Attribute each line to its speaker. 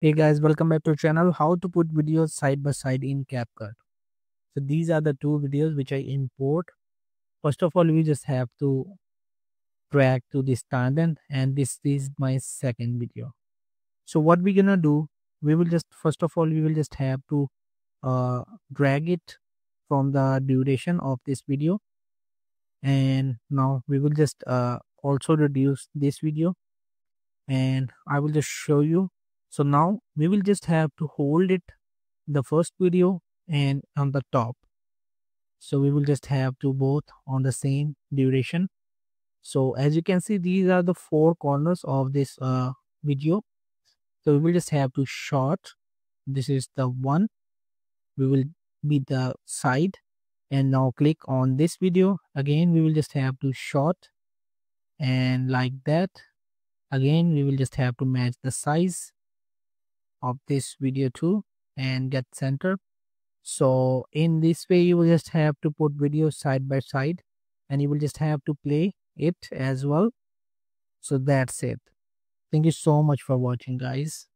Speaker 1: Hey guys, welcome back to our channel. How to put videos side by side in CapCut. So these are the two videos which I import. First of all, we just have to drag to this timeline, and this is my second video. So what we're gonna do, we will just first of all we will just have to drag it from the duration of this video, and now we will just also reduce this video, and I will just show you. So now we will just have to hold it the first video and on the top, so we will just have to both on the same duration. So as you can see, these are the four corners of this video. So we will just have to short, this is the one, we will be the side, and now click on this video again, we will just have to short, and like that again we will just have to match the size of this video too and get center. So in this way, you will just have to put videos side by side, and you will just have to play it as well. So that's it. Thank you so much for watching, guys.